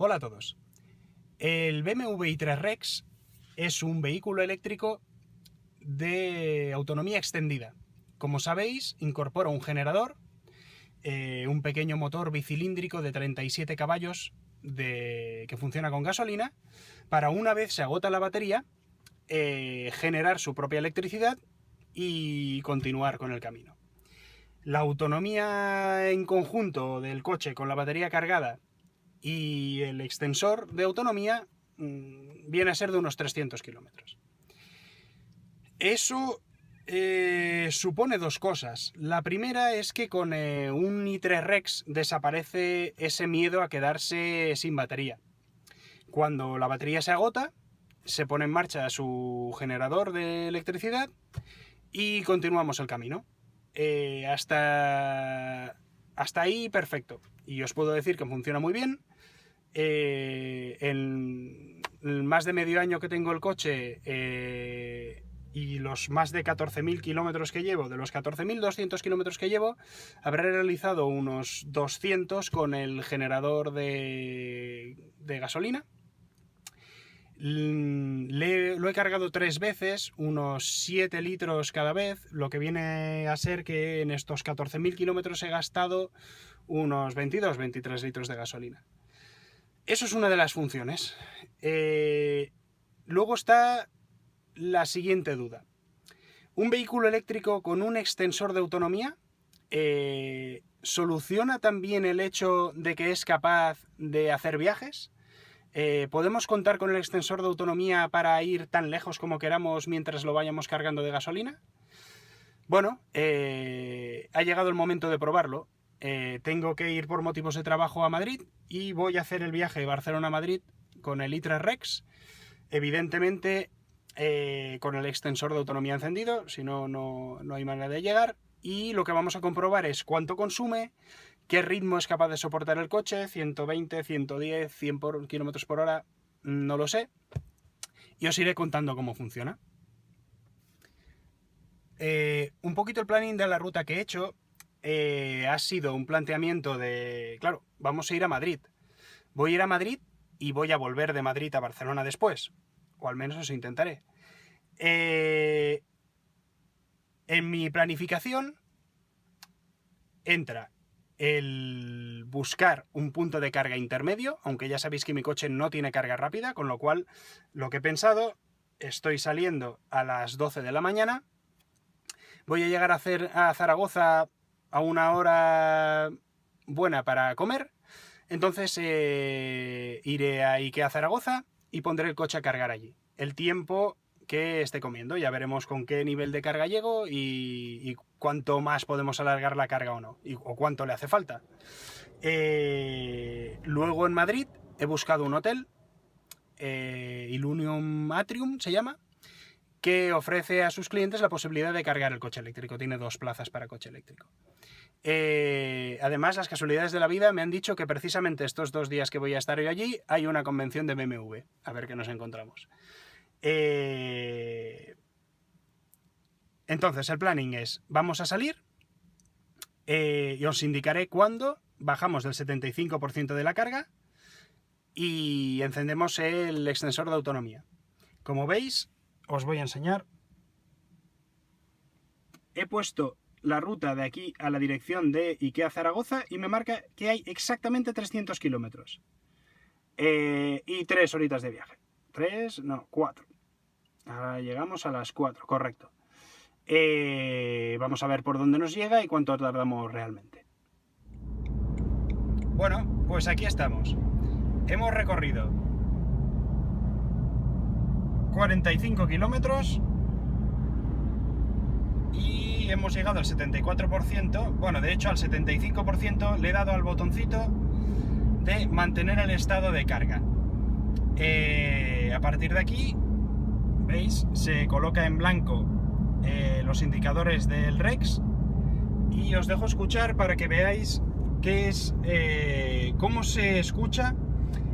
Hola a todos. El BMW i3 Rex es un vehículo eléctrico de autonomía extendida. Como sabéis, incorpora un generador, un pequeño motor bicilíndrico de 37 caballos que funciona con gasolina, para una vez se agota la batería, generar su propia electricidad y continuar con el camino. La autonomía en conjunto del coche con la batería cargada y el extensor de autonomía viene a ser de unos 300 kilómetros. Eso supone dos cosas. La primera es que con un i3 Rex desaparece ese miedo a quedarse sin batería. Cuando la batería se agota, se pone en marcha su generador de electricidad y continuamos el camino. Hasta ahí perfecto. Y os puedo decir que funciona muy bien. En más de medio año que tengo el coche y los más de 14.000 kilómetros que llevo, de los 14.200 kilómetros que llevo, habré realizado unos 200 con el generador de gasolina. Lo he cargado 3 veces, unos 7 litros cada vez, lo que viene a ser que en estos 14.000 kilómetros he gastado unos 22-23 litros de gasolina. Eso es una de las funciones. Luego está la siguiente duda. ¿Un vehículo eléctrico con un extensor de autonomía soluciona también el hecho de que es capaz de hacer viajes? ¿Podemos contar con el extensor de autonomía para ir tan lejos como queramos mientras lo vayamos cargando de gasolina? Bueno, ha llegado el momento de probarlo. Tengo que ir por motivos de trabajo a Madrid y voy a hacer el viaje de Barcelona a Madrid con el i3 Rex, evidentemente con el extensor de autonomía encendido, si no, no hay manera de llegar, y lo que vamos a comprobar es cuánto consume, qué ritmo es capaz de soportar el coche, 120, 110, 100 km por hora, no lo sé, y os iré contando cómo funciona. Un poquito el planning de la ruta que he hecho ha sido un planteamiento de, claro, vamos a ir a Madrid. Voy a ir a Madrid y voy a volver de Madrid a Barcelona después, o al menos eso intentaré. En mi planificación entra el buscar un punto de carga intermedio, aunque ya sabéis que mi coche no tiene carga rápida, con lo cual lo que he pensado, estoy saliendo a las 12 de la mañana, voy a llegar a Zaragoza a una hora buena para comer, entonces iré a IKEA Zaragoza y pondré el coche a cargar allí. El tiempo que esté comiendo, ya veremos con qué nivel de carga llego y cuánto más podemos alargar la carga o no, o cuánto le hace falta. Luego en Madrid he buscado un hotel, Illunium Atrium se llama, que ofrece a sus clientes la posibilidad de cargar el coche eléctrico. Tiene 2 plazas para coche eléctrico. Además, las casualidades de la vida me han dicho que precisamente estos 2 días que voy a estar yo allí hay una convención de BMW. A ver qué nos encontramos. Entonces, el planning es, vamos a salir y os indicaré cuándo bajamos del 75% de la carga y encendemos el extensor de autonomía. Como veis, os voy a enseñar. He puesto la ruta de aquí a la dirección de IKEA Zaragoza y me marca que hay exactamente 300 kilómetros. Y 3 horitas de viaje. 4. Ahora llegamos a las 4, correcto. Vamos a ver por dónde nos llega y cuánto tardamos realmente. Bueno, pues aquí estamos. Hemos recorrido 45 kilómetros y hemos llegado al 74%. Bueno, de hecho al 75% le he dado al botoncito de mantener el estado de carga. A partir de aquí, veis, se coloca en blanco los indicadores del Rex y os dejo escuchar para que veáis qué es, cómo se escucha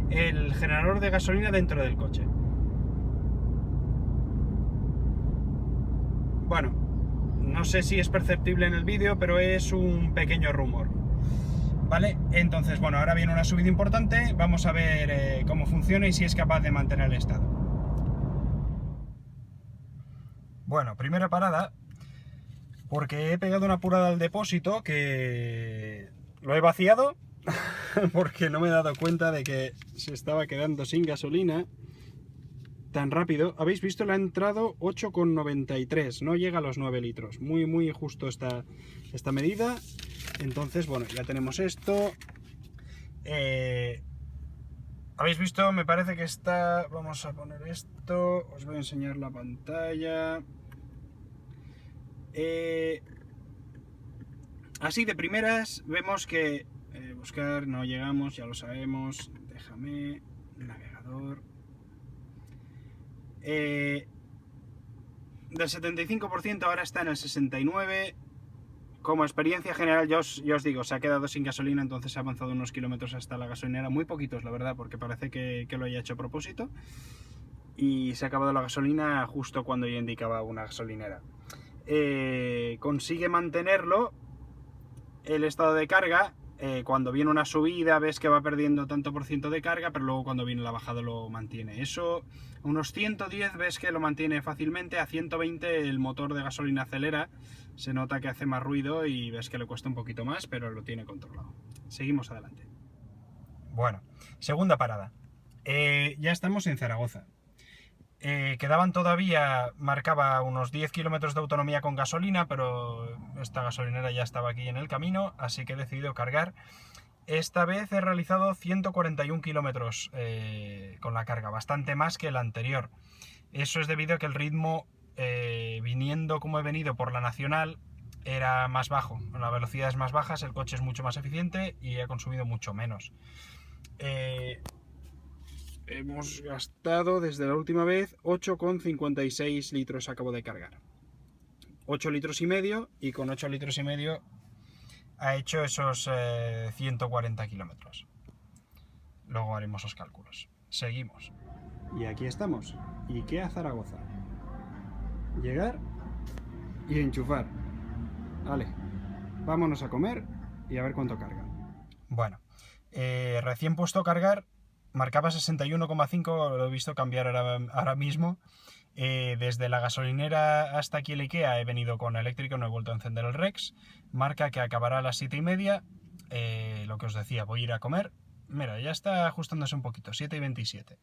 el generador de gasolina dentro del coche. Bueno, no sé si es perceptible en el vídeo, pero es un pequeño rumor. ¿vale? Entonces, bueno, ahora viene una subida importante, vamos a ver cómo funciona y si es capaz de mantener el estado. Bueno, primera parada, porque he pegado una apurada al depósito que lo he vaciado porque no me he dado cuenta de que se estaba quedando sin gasolina tan rápido. Habéis visto, le ha entrado 8,93, no llega a los 9 litros, muy justo esta medida. Entonces, bueno, ya tenemos esto. Habéis visto, me parece que está... Vamos a poner esto, os voy a enseñar la pantalla. Así de primeras vemos que buscar, no llegamos, ya lo sabemos. Déjame, navegador. Del 75% ahora está en el 69%. Como experiencia general, ya os digo, se ha quedado sin gasolina, entonces ha avanzado unos kilómetros hasta la gasolinera, muy poquitos la verdad, porque parece que lo haya hecho a propósito, y se ha acabado la gasolina justo cuando yo indicaba una gasolinera. Consigue mantenerlo el estado de carga. Cuando viene una subida ves que va perdiendo tanto por ciento de carga, pero luego cuando viene la bajada lo mantiene. Eso, unos 110 ves que lo mantiene fácilmente, a 120 el motor de gasolina acelera, se nota que hace más ruido y ves que le cuesta un poquito más, pero lo tiene controlado. Seguimos adelante. Bueno, segunda parada. Ya estamos en Zaragoza. Quedaban todavía, marcaba unos 10 kilómetros de autonomía con gasolina, pero esta gasolinera ya estaba aquí en el camino, así que he decidido cargar. Esta vez he realizado 141 kilómetros con la carga, bastante más que el anterior. Eso es debido a que el ritmo, viniendo como he venido por la nacional, era más bajo. La velocidad es más baja, el coche es mucho más eficiente y he consumido mucho menos. Hemos gastado desde la última vez 8,56 litros, acabo de cargar. 8 litros y medio, y con 8 litros y medio ha hecho esos 140 kilómetros. Luego haremos los cálculos. Seguimos. Y aquí estamos. IKEA Zaragoza. Llegar y enchufar. Vale, vámonos a comer y a ver cuánto carga. Bueno, recién puesto a cargar, marcaba 61,5, lo he visto cambiar ahora mismo. Desde la gasolinera hasta aquí el IKEA he venido con eléctrico, no he vuelto a encender el Rex. Marca que acabará a las 7:30. Lo que os decía, voy a ir a comer. Mira, ya está ajustándose un poquito, 7:27.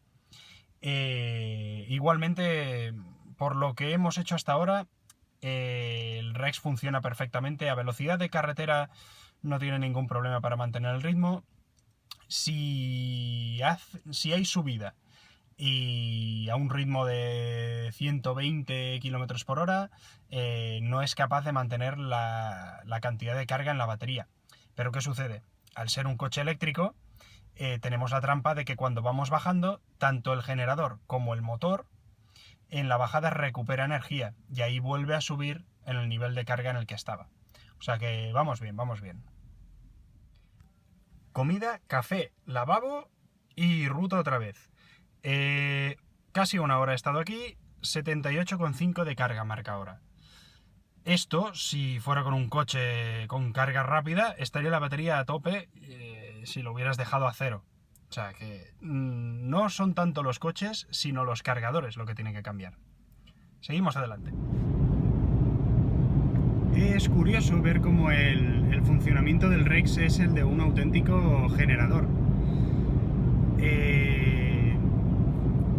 Igualmente, por lo que hemos hecho hasta ahora, el Rex funciona perfectamente. A velocidad de carretera no tiene ningún problema para mantener el ritmo. Si hay subida y a un ritmo de 120 km por hora, no es capaz de mantener la cantidad de carga en la batería. Pero ¿qué sucede? Al ser un coche eléctrico, tenemos la trampa de que cuando vamos bajando, tanto el generador como el motor en la bajada recupera energía y ahí vuelve a subir en el nivel de carga en el que estaba. O sea que vamos bien, vamos bien. Comida, café, lavabo y ruta otra vez. Casi una hora he estado aquí, 78,5 de carga marca ahora. Esto, si fuera con un coche con carga rápida, estaría la batería a tope si lo hubieras dejado a cero. O sea que no son tanto los coches, sino los cargadores lo que tienen que cambiar. Seguimos adelante. Es curioso ver cómo el funcionamiento del Rex es el de un auténtico generador.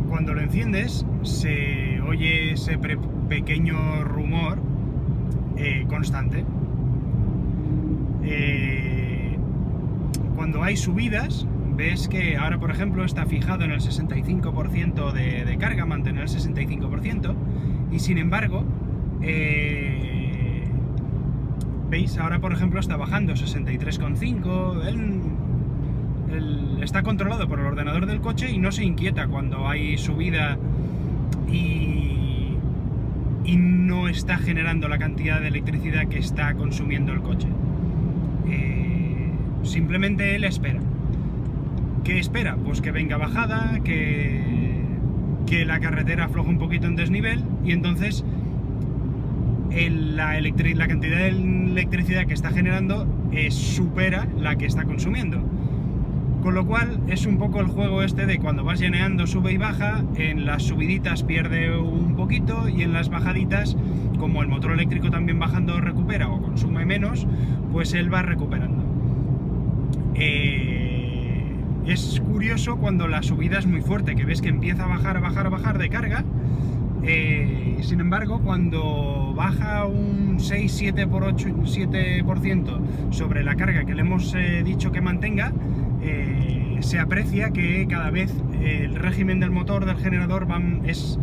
Cuando lo enciendes se oye ese pequeño rumor constante. Cuando hay subidas, ves que ahora, por ejemplo, está fijado en el 65% de carga, mantener el 65%, y sin embargo, veis, ahora por ejemplo está bajando 63,5, está controlado por el ordenador del coche y no se inquieta cuando hay subida y no está generando la cantidad de electricidad que está consumiendo el coche. Simplemente él espera. ¿Qué espera? Pues que venga bajada, que la carretera afloje un poquito en desnivel y entonces la cantidad de electricidad que está generando supera la que está consumiendo. Con lo cual es un poco el juego este de cuando vas lleneando sube y baja, en las subiditas pierde un poquito y en las bajaditas, como el motor eléctrico también bajando recupera o consume menos, pues él va recuperando. Es curioso cuando la subida es muy fuerte, que ves que empieza a bajar de carga. Sin embargo, cuando baja un 6-7% sobre la carga que le hemos dicho que mantenga, se aprecia que cada vez el régimen del motor del generador es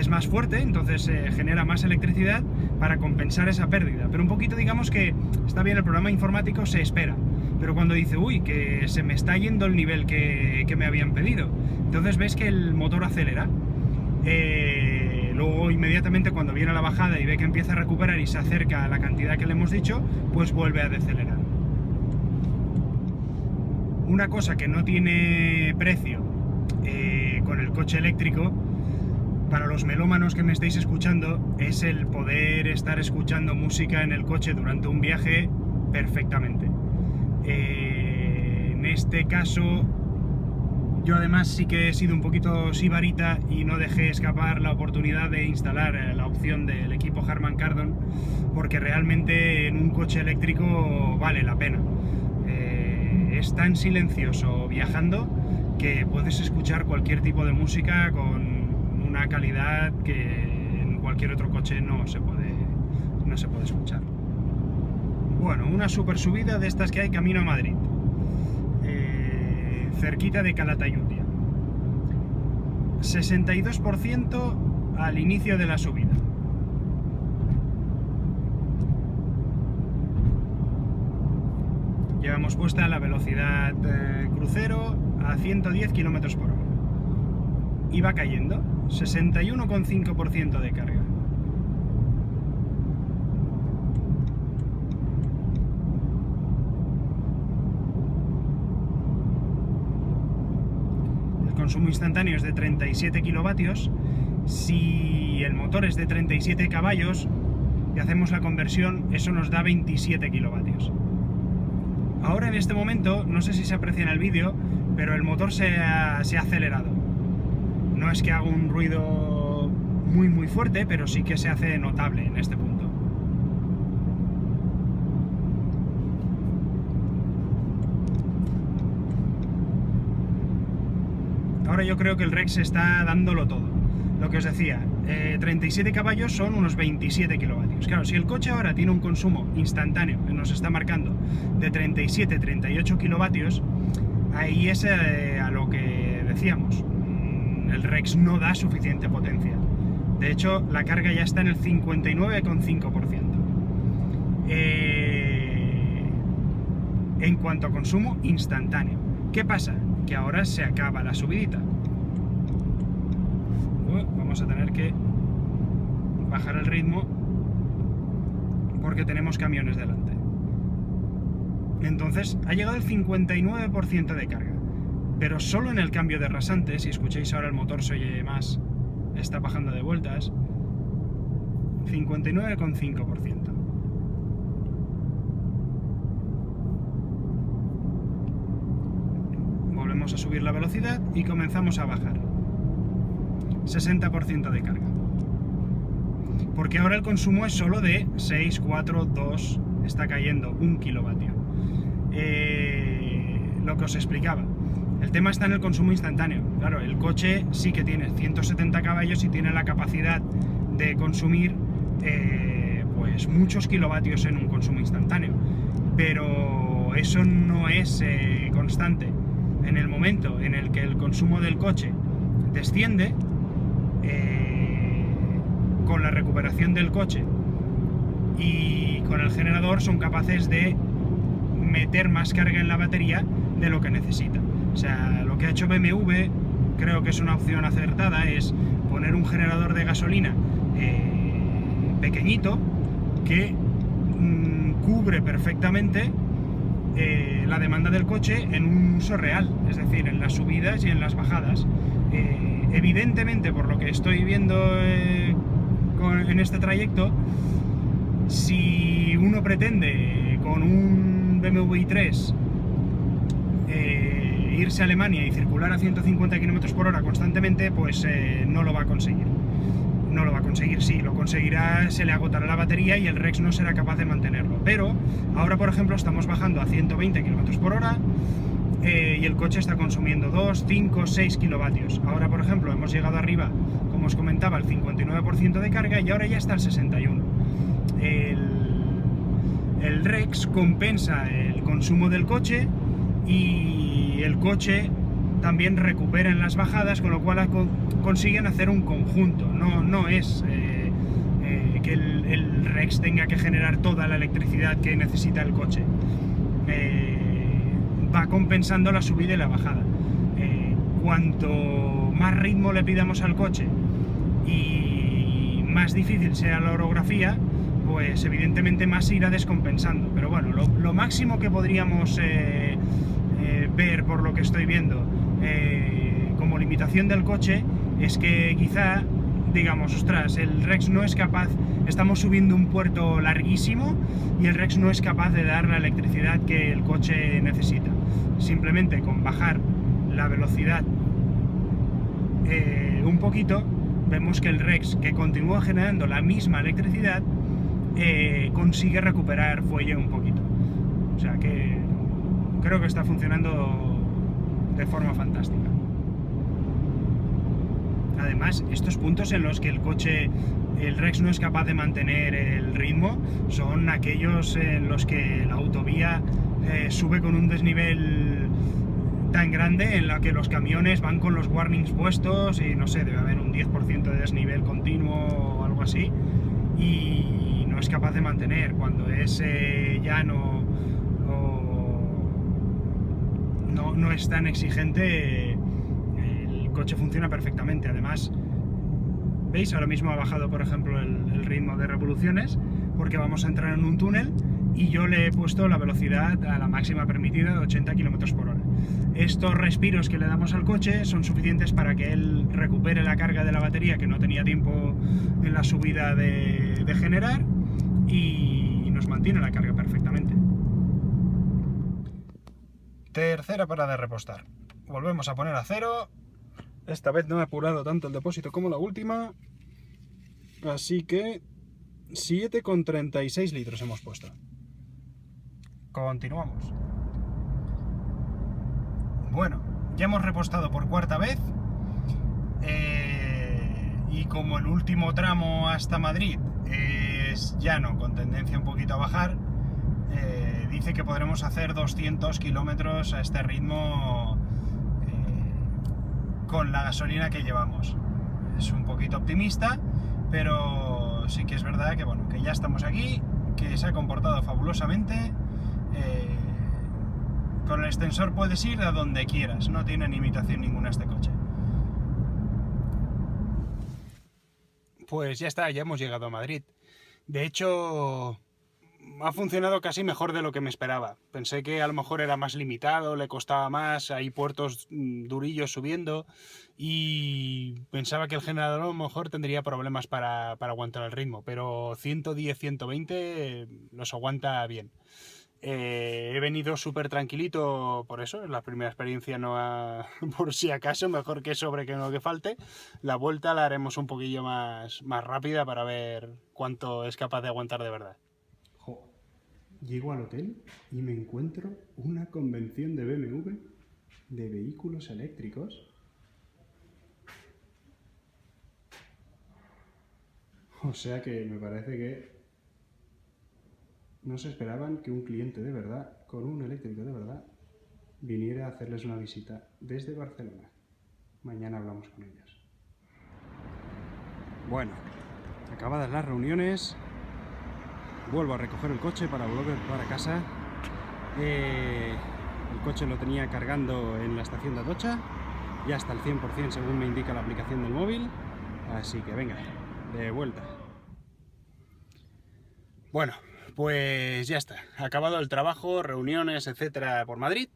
más fuerte, entonces genera más electricidad para compensar esa pérdida. Pero un poquito, digamos que está bien, el programa informático se espera, pero cuando dice, uy, que se me está yendo el nivel que me habían pedido, entonces ves que el motor acelera. Luego inmediatamente cuando viene la bajada y ve que empieza a recuperar y se acerca a la cantidad que le hemos dicho, pues vuelve a decelerar. Una cosa que no tiene precio con el coche eléctrico, para los melómanos que me estáis escuchando, es el poder estar escuchando música en el coche durante un viaje perfectamente. En este caso, yo además sí que he sido un poquito sibarita y no dejé escapar la oportunidad de instalar la opción del equipo Harman Kardon, porque realmente en un coche eléctrico vale la pena. Es tan silencioso viajando que puedes escuchar cualquier tipo de música con una calidad que en cualquier otro coche no se puede escuchar. Bueno, una super subida de estas que hay camino a Madrid, cerquita de Calatayud. 62% al inicio de la subida. Llevamos puesta la velocidad crucero a 110 km por hora. Y va cayendo, 61,5% de carga. El consumo instantáneo es de 37 kilovatios. Si el motor es de 37 caballos y hacemos la conversión, eso nos da 27 kilovatios. Ahora en este momento, no sé si se aprecia en el vídeo, pero el motor se ha acelerado. No es que haga un ruido muy fuerte, pero sí que se hace notable en este punto. Ahora yo creo que el Rex está dándolo todo. Lo que os decía, 37 caballos son unos 27 kilovatios. Claro, si el coche ahora tiene un consumo instantáneo, que nos está marcando, de 37-38 kilovatios, ahí es a lo que decíamos. El Rex no da suficiente potencia. De hecho, la carga ya está en el 59,5%. En cuanto a consumo instantáneo. ¿Qué pasa? Que ahora se acaba la subidita. Vamos a tener que bajar el ritmo porque tenemos camiones delante. Entonces, ha llegado el 59% de carga. Pero solo en el cambio de rasante, si escucháis ahora el motor se oye más, está bajando de vueltas, 59,5%. Volvemos a subir la velocidad y comenzamos a bajar. 60% de carga. Porque ahora el consumo es solo de 6, 4, 2, está cayendo 1 kilovatio. Lo que os explicaba. El tema está en el consumo instantáneo. Claro, el coche sí que tiene 170 caballos y tiene la capacidad de consumir pues muchos kilovatios en un consumo instantáneo. Pero eso no es constante. En el momento en el que el consumo del coche desciende, con la recuperación del coche y con el generador son capaces de meter más carga en la batería de lo que necesita. O sea, lo que ha hecho BMW, creo que es una opción acertada, es poner un generador de gasolina pequeñito que cubre perfectamente la demanda del coche en un uso real, es decir, en las subidas y en las bajadas. Evidentemente, por lo que estoy viendo en este trayecto, si uno pretende con un BMW i3 irse a Alemania y circular a 150 km/h constantemente, pues no lo va a conseguir. No lo va a conseguir, sí, lo conseguirá, se le agotará la batería y el Rex no será capaz de mantenerlo. Pero ahora, por ejemplo, estamos bajando a 120 km/h y el coche está consumiendo 2, 5, 6 kilovatios. Ahora, por ejemplo, hemos llegado arriba, como os comentaba, al 59% de carga y ahora ya está al 61%. El Rex compensa el consumo del coche y el coche también recupera en las bajadas, con lo cual consiguen hacer un conjunto. No es que el Rex tenga que generar toda la electricidad que necesita el coche. Va compensando la subida y la bajada. Cuanto más ritmo le pidamos al coche y más difícil sea la orografía, pues evidentemente más se irá descompensando. Pero bueno, lo máximo que podríamos ver, por lo que estoy viendo, como limitación del coche, es que quizá digamos, ostras, el Rex no es capaz, estamos subiendo un puerto larguísimo y el Rex no es capaz de dar la electricidad que el coche necesita. Simplemente con bajar la velocidad un poquito, vemos que el Rex, que continúa generando la misma electricidad, consigue recuperar fuelle un poquito. O sea que creo que está funcionando de forma fantástica. Además, estos puntos en los que el Rex no es capaz de mantener el ritmo, son aquellos en los que la autovía sube con un desnivel tan grande en la que los camiones van con los warnings puestos y no sé, debe haber un 10% de desnivel continuo o algo así, y no es capaz de mantener. Cuando es llano o no es tan exigente, el coche funciona perfectamente. Además, veis, ahora mismo ha bajado, por ejemplo, el ritmo de revoluciones porque vamos a entrar en un túnel y yo le he puesto la velocidad a la máxima permitida de 80 km/h. Estos respiros que le damos al coche son suficientes para que él recupere la carga de la batería que no tenía tiempo en la subida de generar, y nos mantiene la carga perfectamente. Tercera parada de repostar. Volvemos a poner a cero. Esta vez no he apurado tanto el depósito como la última, así que 7,36 litros hemos puesto. Continuamos. Bueno, ya hemos repostado por cuarta vez, y como el último tramo hasta Madrid es llano con tendencia un poquito a bajar, dice que podremos hacer 200 kilómetros a este ritmo con la gasolina que llevamos. Es un poquito optimista, pero sí que es verdad que, bueno, que ya estamos aquí, que se ha comportado fabulosamente. Con el extensor puedes ir a donde quieras, no tiene limitación ninguna este coche. Pues ya está, ya hemos llegado a Madrid. De hecho, ha funcionado casi mejor de lo que me esperaba. Pensé que a lo mejor era más limitado, le costaba más, hay puertos durillos subiendo, y pensaba que el generador a lo mejor tendría problemas para aguantar el ritmo, pero 110, 120 los aguanta bien. He venido súper tranquilito por eso, es la primera experiencia, por si acaso, mejor que sobre que no que falte. La vuelta la haremos un poquillo más rápida para ver cuánto es capaz de aguantar de verdad. Llego al hotel y me encuentro una convención de BMW de vehículos eléctricos. O sea que me parece que no se esperaban que un cliente de verdad, con un eléctrico de verdad, viniera a hacerles una visita desde Barcelona. Mañana hablamos con ellos. Bueno, acabadas las reuniones, vuelvo a recoger el coche para volver para casa. El coche lo tenía cargando en la estación de Atocha, ya está al 100% según me indica la aplicación del móvil, así que venga, de vuelta. Bueno, pues ya está, acabado el trabajo, reuniones, etcétera, por Madrid.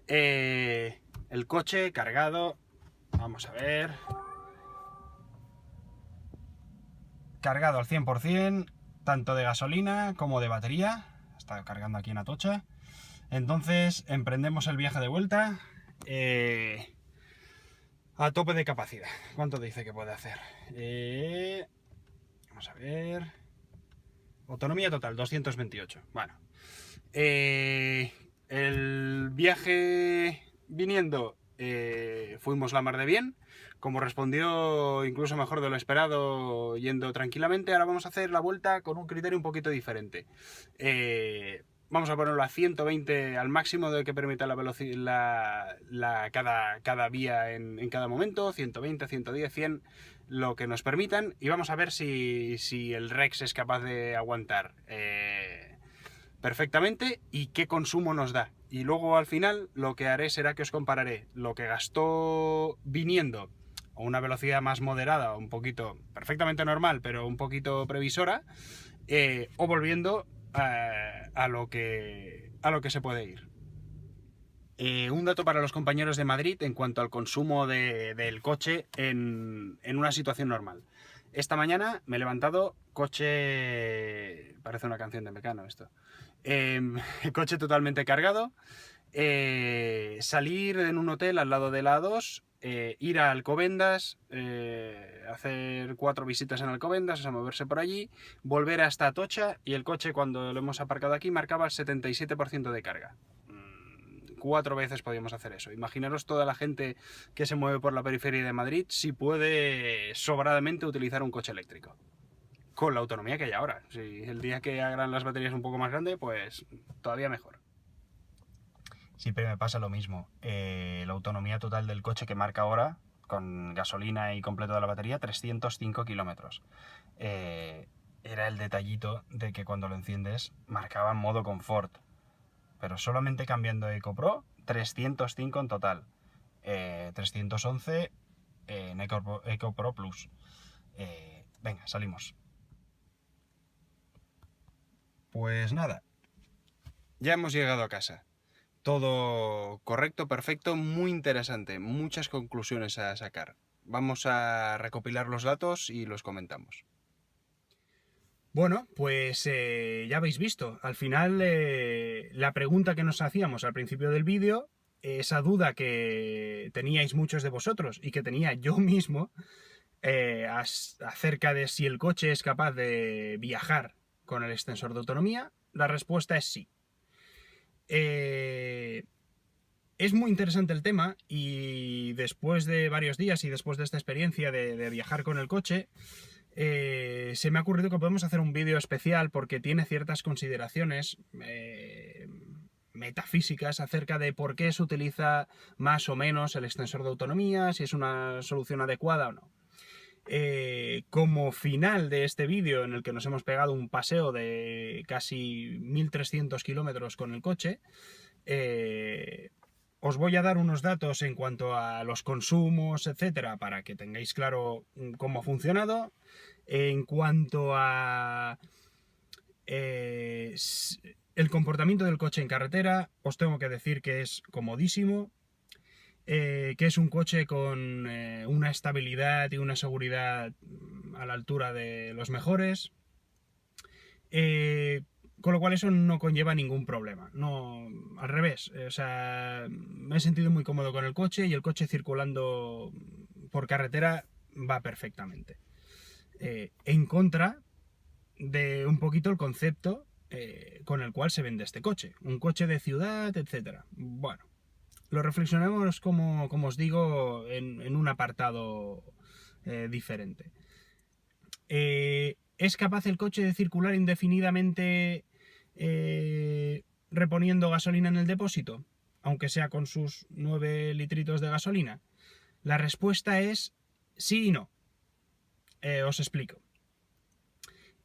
El coche cargado, vamos a ver, cargado al 100%, tanto de gasolina como de batería. Está cargando aquí en Atocha. Entonces emprendemos el viaje de vuelta a tope de capacidad. ¿Cuánto dice que puede hacer? Vamos a ver. Autonomía total, 228. Bueno. El viaje viniendo fuimos la mar de bien. Como respondió incluso mejor de lo esperado yendo tranquilamente, ahora vamos a hacer la vuelta con un criterio un poquito diferente. Vamos a ponerlo a 120 al máximo de que permita la velocidad, cada vía en cada momento, 120, 110, 100, lo que nos permitan, y vamos a ver si el Rex es capaz de aguantar perfectamente y qué consumo nos da. Y luego al final lo que haré será que os compararé lo que gastó viniendo a una velocidad más moderada, un poquito perfectamente normal, pero un poquito previsora, o volviendo a lo que se puede ir. Un dato para los compañeros de Madrid en cuanto al consumo del coche en una situación normal. Esta mañana me he levantado, coche... Parece una canción de Mecano esto. Coche totalmente cargado. Salir en un hotel al lado de la A2, ir a Alcobendas, hacer 4 visitas en Alcobendas, o sea, moverse por allí, volver hasta Atocha, y el coche, cuando lo hemos aparcado aquí, marcaba el 77% de carga. 4 veces podíamos hacer eso. Imaginaros toda la gente que se mueve por la periferia de Madrid si puede sobradamente utilizar un coche eléctrico. Con la autonomía que hay ahora. Si el día que hagan las baterías un poco más grande, pues todavía mejor. Siempre me pasa lo mismo. La autonomía total del coche que marca ahora, con gasolina y completo de la batería, 305 kilómetros. Era el detallito de que cuando lo enciendes marcaba en modo confort. Pero solamente cambiando EcoPro, 305 en total. 311 en EcoPro Plus. Venga, salimos. Pues nada, ya hemos llegado a casa. Todo correcto, perfecto, muy interesante, muchas conclusiones a sacar. Vamos a recopilar los datos y los comentamos. Bueno, pues ya habéis visto, al final la pregunta que nos hacíamos al principio del vídeo, esa duda que teníais muchos de vosotros y que tenía yo mismo, acerca de si el coche es capaz de viajar con el extensor de autonomía, la respuesta es sí. Es muy interesante el tema, y después de varios días y después de esta experiencia de viajar con el coche, se me ha ocurrido que podemos hacer un vídeo especial porque tiene ciertas consideraciones metafísicas acerca de por qué se utiliza más o menos el extensor de autonomía, si es una solución adecuada o no. Como final de este vídeo, en el que nos hemos pegado un paseo de casi 1300 kilómetros con el coche, os voy a dar unos datos en cuanto a los consumos, etcétera, para que tengáis claro cómo ha funcionado. En cuanto a el comportamiento del coche en carretera, os tengo que decir que es comodísimo, que es un coche con una estabilidad y una seguridad a la altura de los mejores, con lo cual eso no conlleva ningún problema, no, al revés, o sea, me he sentido muy cómodo con el coche, y el coche circulando por carretera va perfectamente. En contra de un poquito el concepto con el cual se vende este coche, un coche de ciudad, etcétera. Bueno, lo reflexionemos, como os digo, en un apartado diferente. ¿Es capaz el coche de circular indefinidamente reponiendo gasolina en el depósito, aunque sea con sus 9 litritos de gasolina? La respuesta es sí y no. Os explico.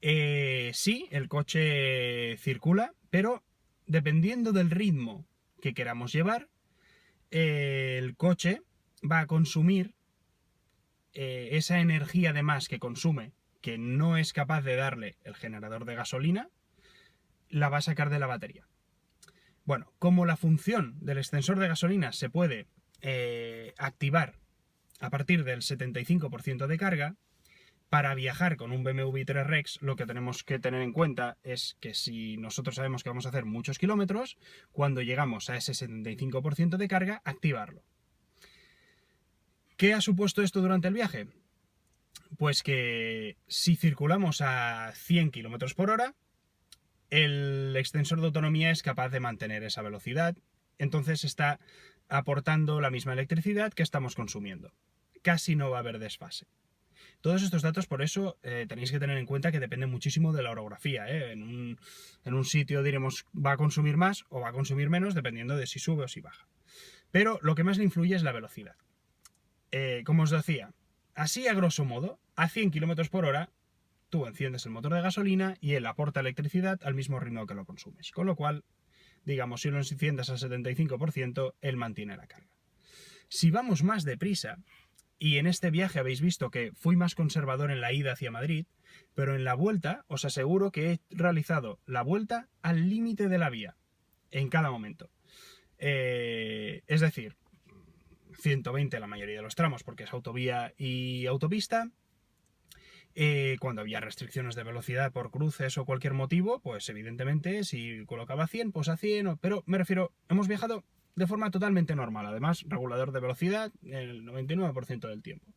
Sí, el coche circula, pero dependiendo del ritmo que queramos llevar, el coche va a consumir esa energía de más que consume, que no es capaz de darle el generador de gasolina, la va a sacar de la batería. Bueno, como la función del extensor de gasolina se puede activar a partir del 75% de carga, Para viajar con un BMW i3 Rex, lo que tenemos que tener en cuenta es que si nosotros sabemos que vamos a hacer muchos kilómetros, cuando llegamos a ese 75% de carga, activarlo. ¿Qué ha supuesto esto durante el viaje? Pues que si circulamos a 100 km por hora, el extensor de autonomía es capaz de mantener esa velocidad, entonces está aportando la misma electricidad que estamos consumiendo. Casi no va a haber desfase. Todos estos datos, por eso, tenéis que tener en cuenta que depende muchísimo de la orografía. En un sitio, diremos, va a consumir más o va a consumir menos, dependiendo de si sube o si baja. Pero lo que más le influye es la velocidad. Como os decía, así a grosso modo, a 100 km por hora, tú enciendes el motor de gasolina y él aporta electricidad al mismo ritmo que lo consumes. Con lo cual, digamos, si lo enciendes al 75%, él mantiene la carga. Si vamos más deprisa, y en este viaje habéis visto que fui más conservador en la ida hacia Madrid, pero en la vuelta os aseguro que he realizado la vuelta al límite de la vía, en cada momento. Es decir, 120 la mayoría de los tramos, porque es autovía y autopista. Cuando había restricciones de velocidad por cruces o cualquier motivo, pues evidentemente si colocaba 100, pues a 100, pero me refiero, hemos viajado de forma totalmente normal, además regulador de velocidad el 99% del tiempo.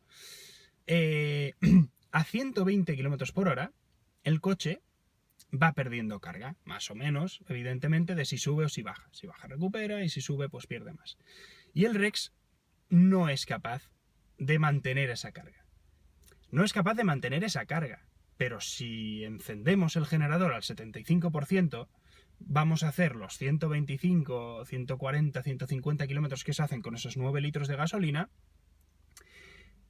A 120 km por hora, el coche va perdiendo carga, más o menos, evidentemente, de si sube o si baja. Si baja recupera y si sube pues pierde más. Y el Rex no es capaz de mantener esa carga. No es capaz de mantener esa carga, pero si encendemos el generador al 75%, vamos a hacer los 125, 140, 150 kilómetros que se hacen con esos 9 litros de gasolina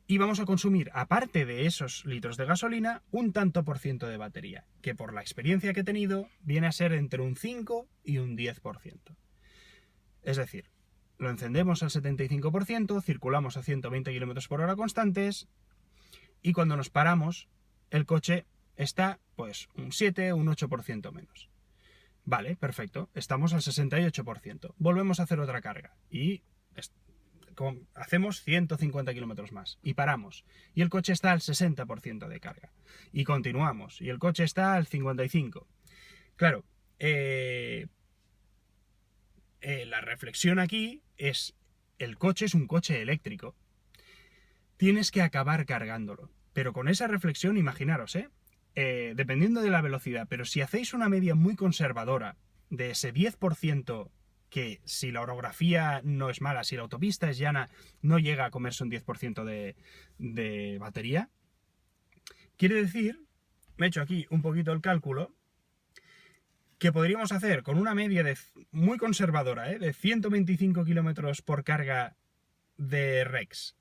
y vamos a consumir, aparte de esos litros de gasolina, un tanto por ciento de batería, que por la experiencia que he tenido viene a ser entre un 5 y un 10%. Es decir, lo encendemos al 75%, circulamos a 120 km por hora constantes y cuando nos paramos, el coche está pues un 7 o un 8% menos. Vale, perfecto. Estamos al 68%. Volvemos a hacer otra carga. Y hacemos 150 kilómetros más. Y paramos. Y el coche está al 60% de carga. Y continuamos. Y el coche está al 55%. Claro, la reflexión aquí es, el coche es un coche eléctrico. Tienes que acabar cargándolo. Pero con esa reflexión, imaginaros, dependiendo de la velocidad, pero si hacéis una media muy conservadora de ese 10%, que si la orografía no es mala, si la autopista es llana, no llega a comerse un 10% de batería, quiere decir, me he hecho aquí un poquito el cálculo, que podríamos hacer con una media muy conservadora, de 125 kilómetros por carga de Rex,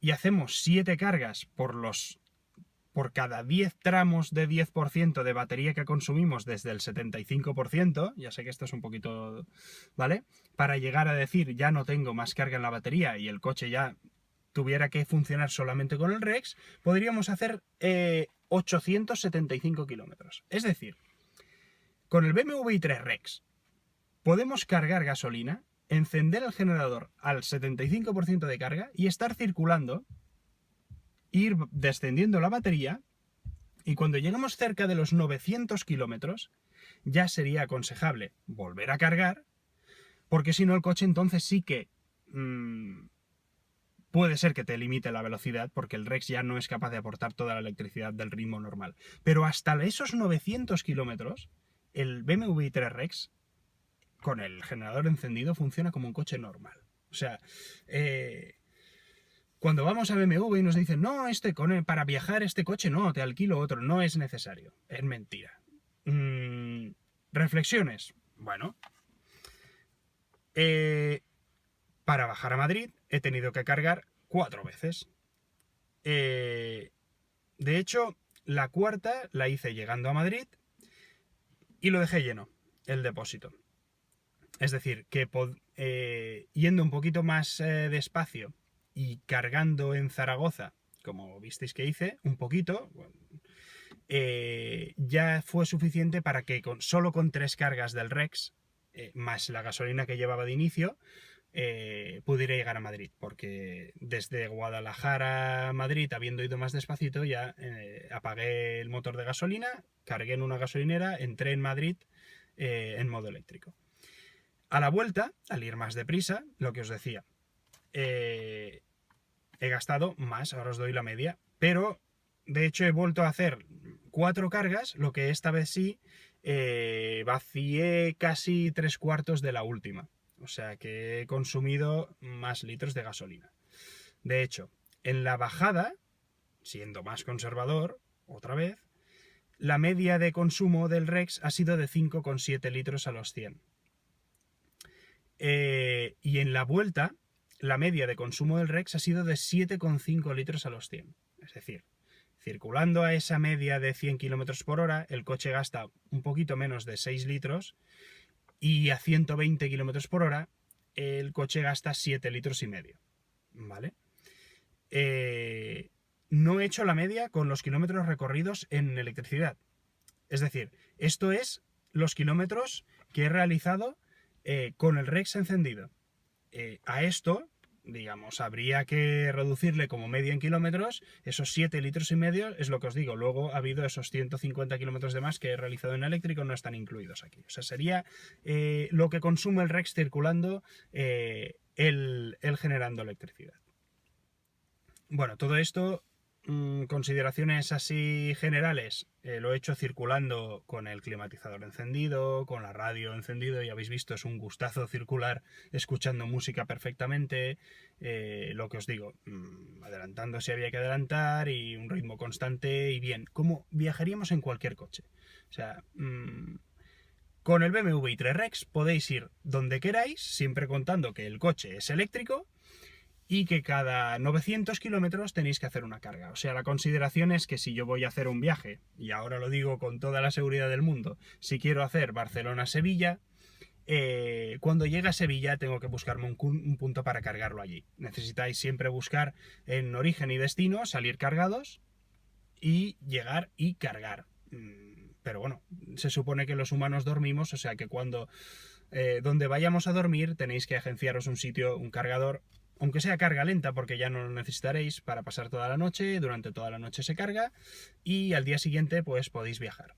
y hacemos 7 cargas por cada 10 tramos de 10% de batería que consumimos desde el 75%, ya sé que esto es un poquito, ¿vale? Para llegar a decir, ya no tengo más carga en la batería y el coche ya tuviera que funcionar solamente con el Rex, podríamos hacer 875 kilómetros. Es decir, con el BMW i3 Rex podemos cargar gasolina, encender el generador al 75% de carga y estar circulando, ir descendiendo la batería, y cuando lleguemos cerca de los 900 kilómetros ya sería aconsejable volver a cargar, porque si no el coche entonces sí que puede ser que te limite la velocidad, porque el Rex ya no es capaz de aportar toda la electricidad del ritmo normal. Pero hasta esos 900 kilómetros, el BMW i3 Rex, con el generador encendido, funciona como un coche normal. O sea, cuando vamos a BMW y nos dicen, no, para viajar este coche no, te alquilo otro, no es necesario. Es mentira. Reflexiones. Bueno. Para bajar a Madrid he tenido que cargar 4 veces. De hecho, la cuarta la hice llegando a Madrid y lo dejé lleno, el depósito. Es decir, que yendo un poquito más despacio y cargando en Zaragoza, como visteis que hice, un poquito, ya fue suficiente para que solo con 3 cargas del Rex, más la gasolina que llevaba de inicio, pudiera llegar a Madrid, porque desde Guadalajara a Madrid, habiendo ido más despacito, ya apagué el motor de gasolina, cargué en una gasolinera, entré en Madrid en modo eléctrico. A la vuelta, al ir más deprisa, lo que os decía, he gastado más, ahora os doy la media, pero de hecho he vuelto a hacer 4 cargas, lo que esta vez sí vacié casi 3/4 de la última. O sea que he consumido más litros de gasolina. De hecho, en la bajada, siendo más conservador, otra vez, la media de consumo del Rex ha sido de 5,7 litros a los 100. Y en la vuelta, la media de consumo del Rex ha sido de 7,5 litros a los 100. Es decir, circulando a esa media de 100 km por hora, el coche gasta un poquito menos de 6 litros y a 120 km por hora el coche gasta 7 litros y medio. ¿Vale? No he hecho la media con los kilómetros recorridos en electricidad. Es decir, esto es los kilómetros que he realizado con el Rex encendido. A esto, digamos, habría que reducirle como media en kilómetros. Esos 7 litros y medio es lo que os digo. Luego ha habido esos 150 kilómetros de más que he realizado en eléctrico, no están incluidos aquí. O sea, sería lo que consume el Rex circulando, él generando electricidad. Bueno, todo esto, consideraciones así generales, lo he hecho circulando con el climatizador encendido, con la radio encendido, y habéis visto, es un gustazo circular escuchando música perfectamente, lo que os digo, adelantando si había que adelantar y un ritmo constante y bien, como viajaríamos en cualquier coche. O sea, con el BMW i3 Rex podéis ir donde queráis, siempre contando que el coche es eléctrico, y que cada 900 kilómetros tenéis que hacer una carga. O sea, la consideración es que si yo voy a hacer un viaje, y ahora lo digo con toda la seguridad del mundo, si quiero hacer Barcelona-Sevilla, cuando llegue a Sevilla tengo que buscarme un punto para cargarlo allí. Necesitáis siempre buscar en origen y destino, salir cargados y llegar y cargar. Pero bueno, se supone que los humanos dormimos, o sea que donde vayamos a dormir tenéis que agenciaros un sitio, un cargador, aunque sea carga lenta, porque ya no lo necesitaréis para pasar toda la noche. Durante toda la noche se carga y al día siguiente pues podéis viajar.